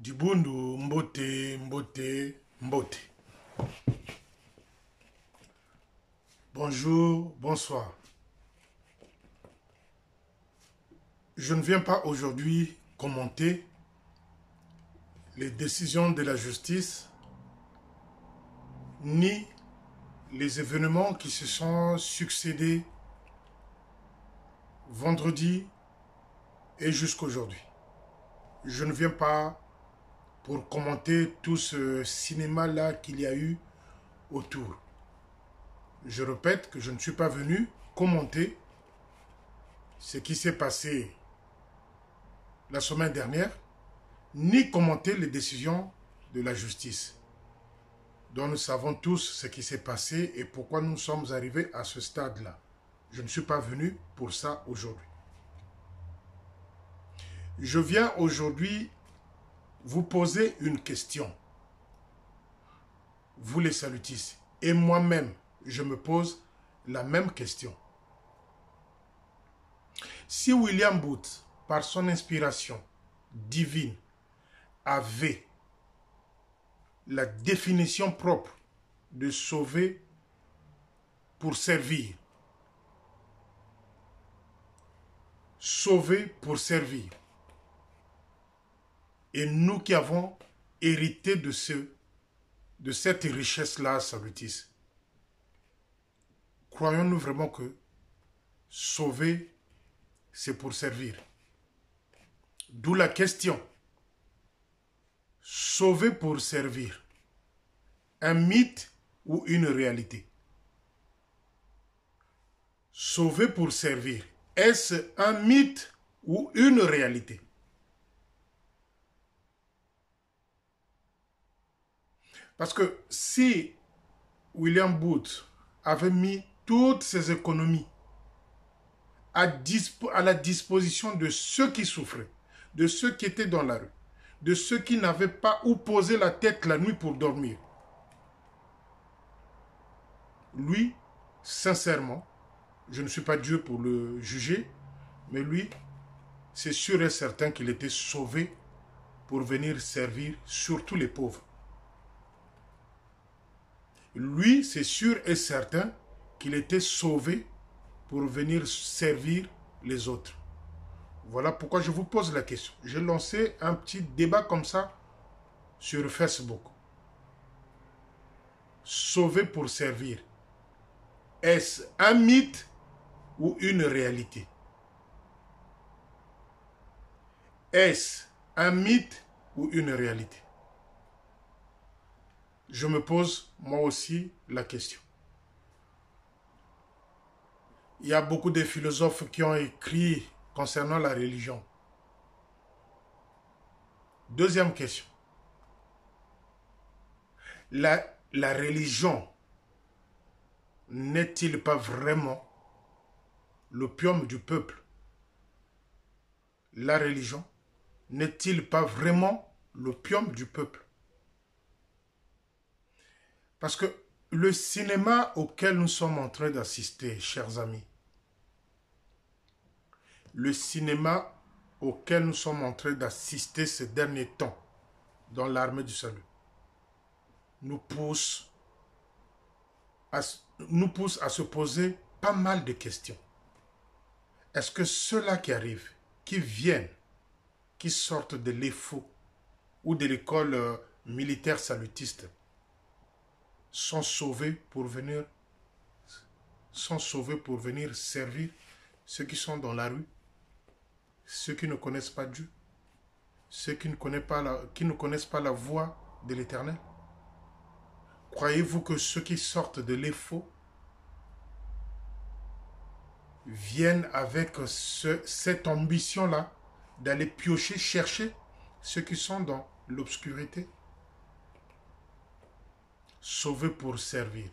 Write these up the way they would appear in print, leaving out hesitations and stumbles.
Dibundu, Mbote, Mbote, Mbote. Bonjour, bonsoir. Je ne viens pas aujourd'hui commenter les décisions de la justice ni les événements qui se sont succédés vendredi et jusqu'aujourd'hui. Je ne viens pas pour commenter tout ce cinéma-là qu'il y a eu autour. Je répète que je ne suis pas venu commenter ce qui s'est passé la semaine dernière, ni commenter les décisions de la justice, dont nous savons tous ce qui s'est passé et pourquoi nous sommes arrivés à ce stade-là. Je ne suis pas venu pour ça aujourd'hui. Je viens aujourd'hui vous poser une question. Vous les salutistes. Et moi-même, je me pose la même question. Si William Booth, par son inspiration divine, avait la définition propre de sauver pour servir, sauver pour servir, et nous qui avons hérité de cette richesse-là, salutiste, croyons-nous vraiment que sauver, c'est pour servir? D'où la question. Sauver pour servir. Un mythe ou une réalité? Sauver pour servir. Est-ce un mythe ou une réalité? Parce que si William Booth avait mis toutes ses économies à la disposition de ceux qui souffraient, de ceux qui étaient dans la rue, de ceux qui n'avaient pas où poser la tête la nuit pour dormir, lui, sincèrement, je ne suis pas Dieu pour le juger, mais lui, c'est sûr et certain qu'il était sauvé pour venir servir surtout les pauvres. Lui, c'est sûr et certain qu'il était sauvé pour venir servir les autres. Voilà pourquoi je vous pose la question. J'ai lancé un petit débat comme ça sur Facebook. Sauver pour servir. Est-ce un mythe ou une réalité? Est-ce un mythe ou une réalité? Je me pose moi aussi la question. Il y a beaucoup de philosophes qui ont écrit concernant la religion. Deuxième question. La religion n'est-il pas vraiment l'opium du peuple? La religion n'est-il pas vraiment l'opium du peuple? Parce que le cinéma auquel nous sommes en train d'assister, chers amis, le cinéma auquel nous sommes en train d'assister ces derniers temps dans l'armée du salut nous pousse à se poser pas mal de questions. Est-ce que ceux-là qui arrivent, qui viennent, qui sortent de l'EFO ou de l'école militaire salutiste, sont sauvés pour venir servir ceux qui sont dans la rue, ceux qui ne connaissent pas Dieu, ceux qui ne connaissent pas la voie de l'Éternel? Croyez-vous que ceux qui sortent de l'EFO viennent avec cette ambition-là d'aller piocher, chercher ceux qui sont dans l'obscurité? Sauver pour servir.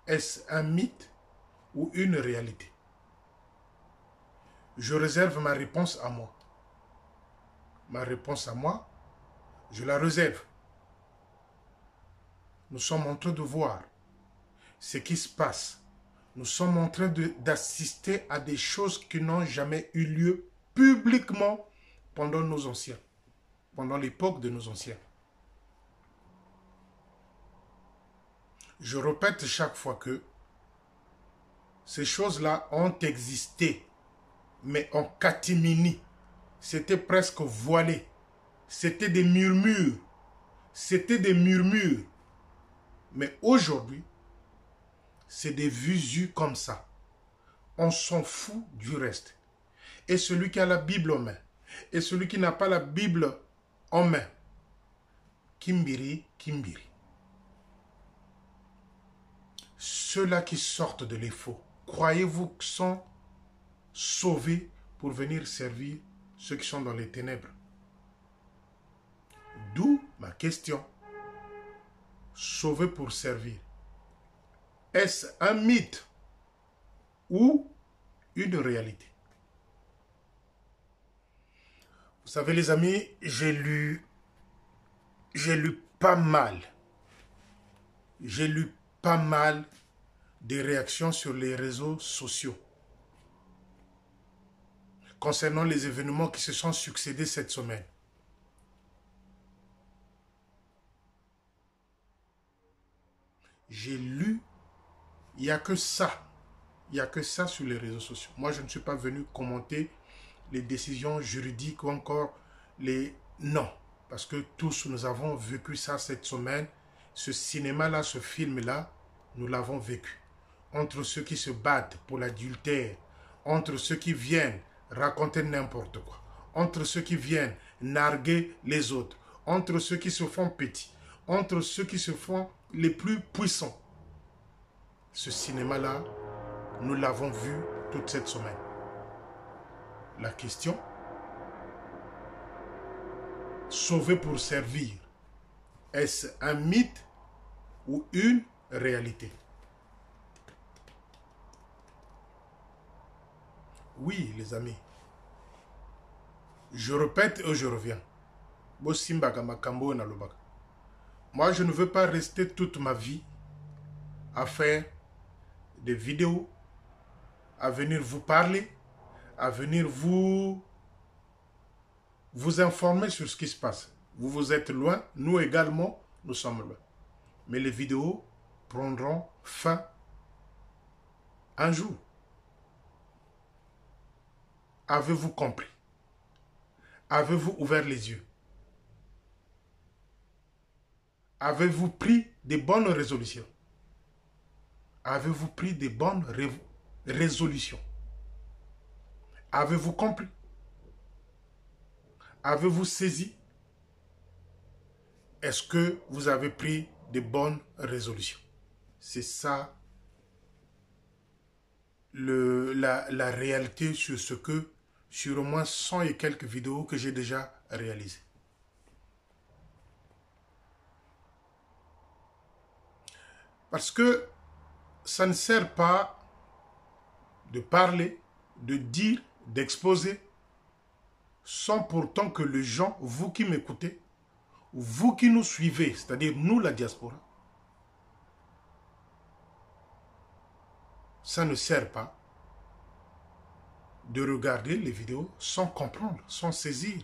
Est-ce un mythe ou une réalité? Je réserve ma réponse à moi. Ma réponse à moi, je la réserve. Nous sommes en train de voir ce qui se passe. Nous sommes en train d'assister à des choses qui n'ont jamais eu lieu publiquement pendant nos anciens. pendant l'époque de nos anciens. Je répète chaque fois que ces choses-là ont existé, mais en catimini. C'était presque voilé. C'était des murmures. C'était des murmures. Mais aujourd'hui, c'est des visus comme ça. On s'en fout du reste. Et celui qui a la Bible en main, et celui qui n'a pas la Bible en main, Kimbiri, Kimbiri. Ceux-là qui sortent de l'effort, croyez-vous qu'ils sont sauvés pour venir servir ceux qui sont dans les ténèbres? D'où ma question. Sauvés pour servir. Est-ce un mythe ou une réalité? Vous savez les amis, j'ai lu pas mal. J'ai lu pas mal des réactions sur les réseaux sociaux concernant les événements qui se sont succédés cette semaine. J'ai lu, il n'y a que ça. Il n'y a que ça sur les réseaux sociaux. Moi, je ne suis pas venu commenter les décisions juridiques ou encore les... Non, parce que tous nous avons vécu ça cette semaine. Ce cinéma-là, ce film-là, nous l'avons vécu. Entre ceux qui se battent pour l'adultère, entre ceux qui viennent raconter n'importe quoi, entre ceux qui viennent narguer les autres, entre ceux qui se font petits, entre ceux qui se font les plus puissants. Ce cinéma-là, nous l'avons vu toute cette semaine. La question, sauver pour servir, est-ce un mythe ou une réalité? Oui, les amis. Je répète et je reviens. Moi, je ne veux pas rester toute ma vie à faire des vidéos, à venir vous parler, à venir vous informer sur ce qui se passe. Vous êtes loin, nous également, nous sommes loin. Mais les vidéos prendront fin un jour. Avez-vous compris? Avez-vous ouvert les yeux? Avez-vous pris des bonnes résolutions? Avez-vous pris des bonnes résolutions? Avez-vous compris? Avez-vous saisi? Est-ce que vous avez pris des bonnes résolutions? C'est ça la réalité sur au moins 100 et quelques vidéos que j'ai déjà réalisées. Parce que ça ne sert pas de parler, de dire, d'exposer, sans pourtant que les gens, vous qui m'écoutez, vous qui nous suivez, c'est-à-dire nous la diaspora, ça ne sert pas de regarder les vidéos sans comprendre, sans saisir.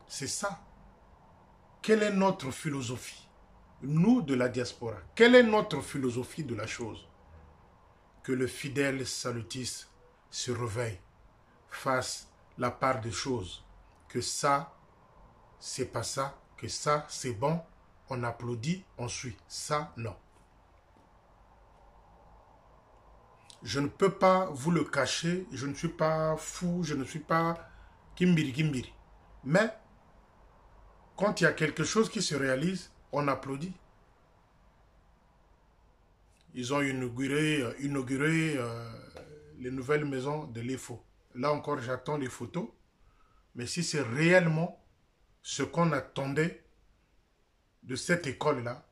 C'est ça. Quelle est notre philosophie? Nous de la diaspora, quelle est notre philosophie de la chose? Que le fidèle salutiste se réveille, fasse la part des choses, que ça, c'est pas ça, que ça, c'est bon, on applaudit, on suit. Ça, non. Je ne peux pas vous le cacher, je ne suis pas fou, je ne suis pas kimbiri. Mais, quand il y a quelque chose qui se réalise, on applaudit. Ils ont inauguré les nouvelles maisons de l'EFO. Là encore, j'attends les photos. Mais si c'est réellement ce qu'on attendait de cette école-là,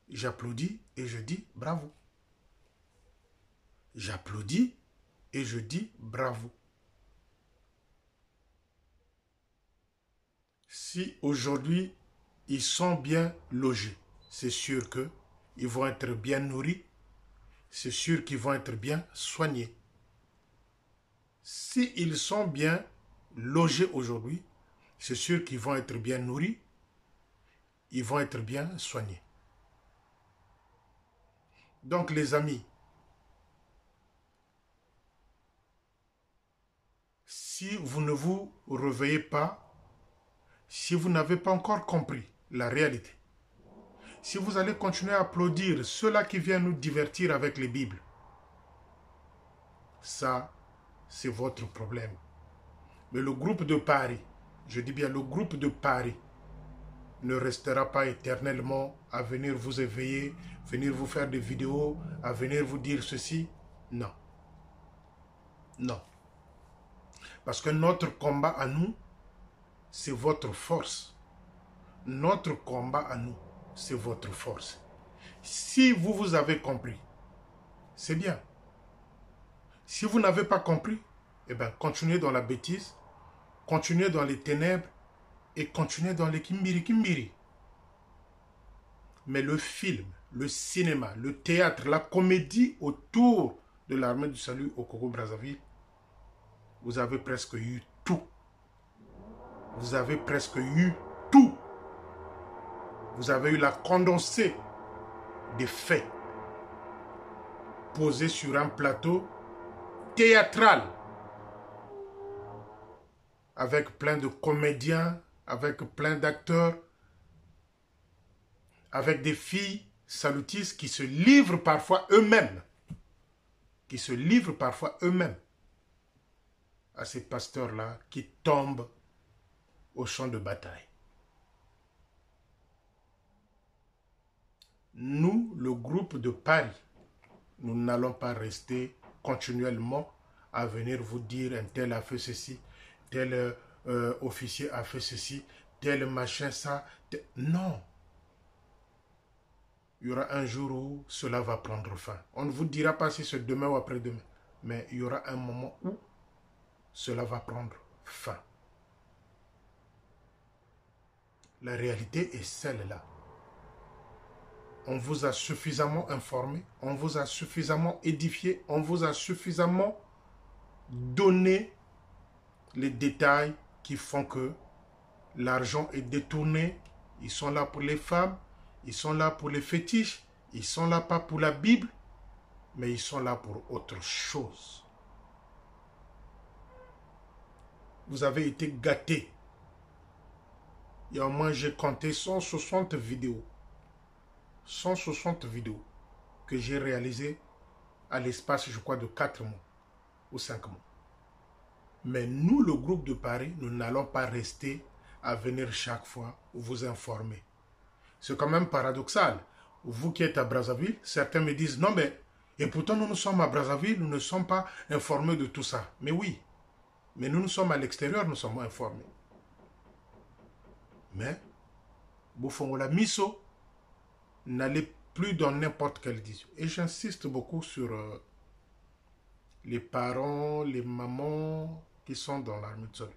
j'applaudis et je dis bravo. J'applaudis et je dis bravo. Si aujourd'hui, ils sont bien logés, c'est sûr qu'ils vont être bien nourris, c'est sûr qu'ils vont être bien soignés. Si ils sont bien logés aujourd'hui, c'est sûr qu'ils vont être bien nourris, ils vont être bien soignés. Donc les amis, si vous ne vous réveillez pas, si vous n'avez pas encore compris la réalité, si vous allez continuer à applaudir ceux-là qui viennent nous divertir avec les Bibles, ça, c'est votre problème. Mais le groupe de Paris, je dis bien le groupe de Paris, ne restera pas éternellement à venir vous éveiller, venir vous faire des vidéos, à venir vous dire ceci. Non. Non. Parce que notre combat à nous, c'est votre force. Notre combat à nous, c'est votre force. Si vous avez compris, c'est bien. Si vous n'avez pas compris, eh bien, continuez dans la bêtise, continuez dans les ténèbres et continuez dans les kimbiri. Mais le film, le cinéma, le théâtre, la comédie autour de l'armée du salut au Congo-Brazzaville, vous avez presque eu tout. Vous avez presque eu tout. Vous avez eu la condensée des faits posés sur un plateau théâtral avec plein de comédiens, avec plein d'acteurs, avec des filles salutistes qui se livrent parfois eux-mêmes, à ces pasteurs-là qui tombent au champ de bataille. Nous, le groupe de Paris, nous n'allons pas rester continuellement à venir vous dire un tel a fait ceci, tel officier a fait ceci, tel machin ça. Non. Il y aura un jour où cela va prendre fin. On ne vous dira pas si c'est demain ou après-demain, mais il y aura un moment où cela va prendre fin. La réalité est celle-là. On vous a suffisamment informé, on vous a suffisamment édifié, on vous a suffisamment donné les détails qui font que l'argent est détourné. Ils sont là pour les femmes, ils sont là pour les fétiches, ils sont là pas pour la Bible, mais ils sont là pour autre chose. Vous avez été gâtés. Il y a au moins, j'ai compté 160 vidéos. 160 vidéos que j'ai réalisées à l'espace, je crois, de 4 mois ou 5 mois. Mais nous, le groupe de Paris, nous n'allons pas rester à venir chaque fois vous informer. C'est quand même paradoxal. Vous qui êtes à Brazzaville, certains me disent, non mais, et pourtant nous sommes à Brazzaville, nous ne sommes pas informés de tout ça. Mais oui, mais nous sommes à l'extérieur, nous sommes informés. Mais, Boufongola Miso, n'allez plus dans n'importe quel discours. Et j'insiste beaucoup sur les parents, les mamans qui sont dans l'armée de salut.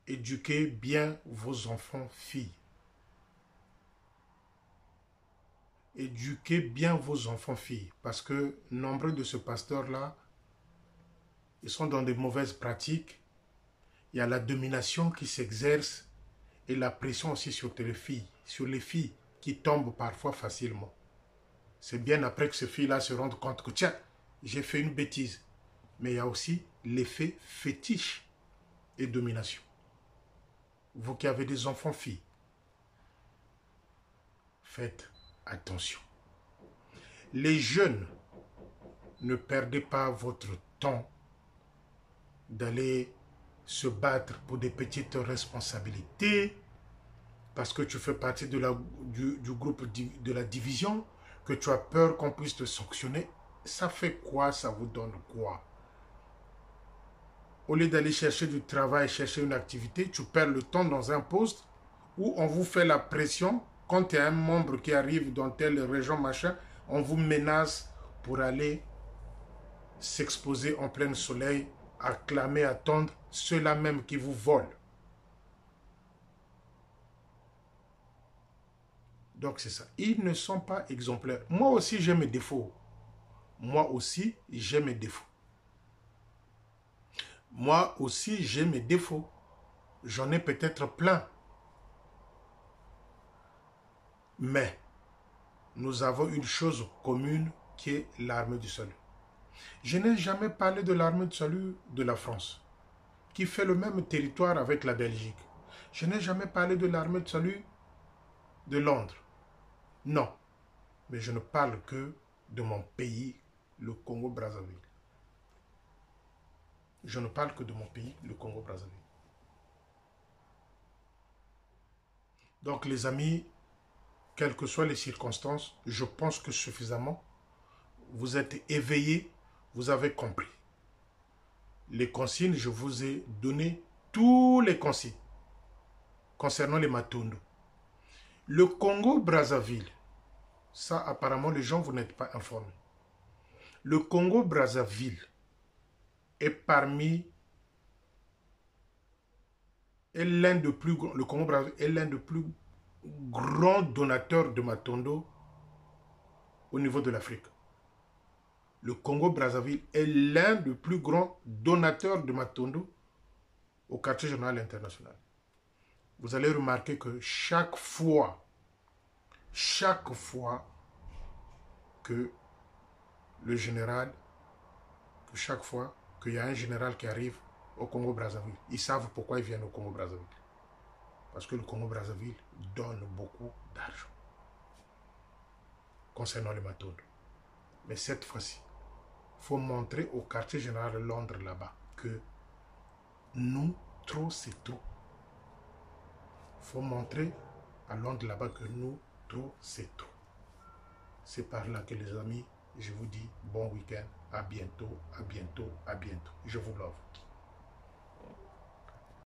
Éduquez bien vos enfants filles. Éduquez bien vos enfants filles. Parce que nombreux de ce pasteur-là, ils sont dans de mauvaises pratiques. Il y a la domination qui s'exerce et la pression aussi sur les filles qui tombent parfois facilement. C'est bien après que ces filles-là se rendent compte que tiens, j'ai fait une bêtise. Mais il y a aussi l'effet fétiche et domination. Vous qui avez des enfants filles, faites attention. Les jeunes, ne perdez pas votre temps d'aller se battre pour des petites responsabilités parce que tu fais partie de du groupe de la division, que tu as peur qu'on puisse te sanctionner. Ça fait quoi? Ça vous donne quoi? Au lieu d'aller chercher du travail, chercher une activité, tu perds le temps dans un poste où on vous fait la pression. Quand il y a un membre qui arrive dans telle région, machin, on vous menace pour aller s'exposer en plein soleil, acclamer, attendre ceux-là même qui vous volent. Donc c'est ça. Ils ne sont pas exemplaires. Moi aussi, j'ai mes défauts. Moi aussi, j'ai mes défauts. Moi aussi, j'ai mes défauts. J'en ai peut-être plein. Mais nous avons une chose commune qui est l'armée du salut. Je n'ai jamais parlé de l'armée du salut de la France, qui fait le même territoire avec la Belgique. Je n'ai jamais parlé de l'armée du salut de Londres. Non. Mais je ne parle que de mon pays, le Congo-Brazzaville. Je ne parle que de mon pays, le Congo-Brazzaville. Donc les amis, quelles que soient les circonstances, je pense que suffisamment, vous êtes éveillés, vous avez compris. Les consignes, je vous ai donné tous les consignes concernant les Matondo. Le Congo-Brazzaville, ça apparemment les gens, vous n'êtes pas informés. Le Congo-Brazzaville est parmi, le Congo-Brazzaville est l'un des plus grands donateurs de Matondo au niveau de l'Afrique. Le Congo-Brazzaville est l'un des plus grands donateurs de Matondo au quartier général international. Vous allez remarquer que chaque fois que le général, chaque fois qu'il y a un général qui arrive au Congo-Brazzaville, ils savent pourquoi ils viennent au Congo-Brazzaville. Parce que le Congo-Brazzaville donne beaucoup d'argent concernant les Matondo. Mais cette fois-ci, il faut montrer au quartier général de Londres là-bas que nous, trop c'est trop. Il faut montrer à Londres là-bas que nous, trop c'est trop. C'est par là que les amis, je vous dis bon week-end, à bientôt, à bientôt, à bientôt. Je vous love.